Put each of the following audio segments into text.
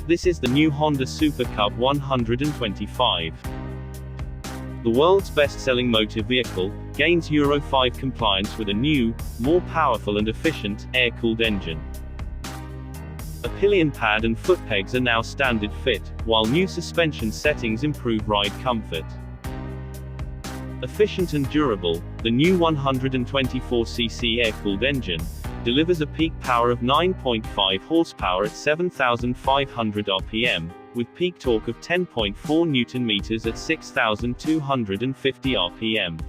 This is the new Honda Super Cub 125. The world's best-selling motor vehicle gains Euro 5 compliance with a new, more powerful and efficient, air-cooled engine. A pillion pad and foot pegs are now standard fit, while new suspension settings improve ride comfort. Efficient and durable, the new 124cc air-cooled engine delivers a peak power of 9.5 horsepower at 7,500 rpm, with peak torque of 10.4 Nm at 6,250 rpm.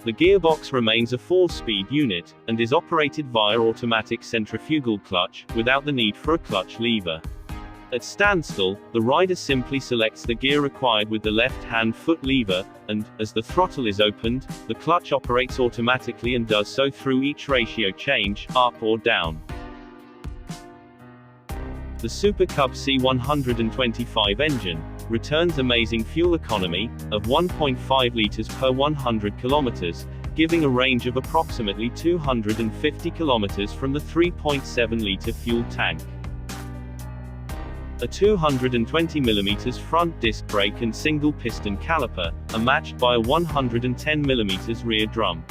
The gearbox remains a 4-speed unit, and is operated via automatic centrifugal clutch, without the need for a clutch lever. At standstill, the rider simply selects the gear required with the left-hand foot lever, and, as the throttle is opened, the clutch operates automatically and does so through each ratio change, up or down. The Super Cub C125 engine returns amazing fuel economy of 1.5 liters per 100 kilometers, giving a range of approximately 250 kilometers from the 3.7-liter fuel tank. A 220mm front disc brake and single piston caliper are matched by a 110mm rear drum.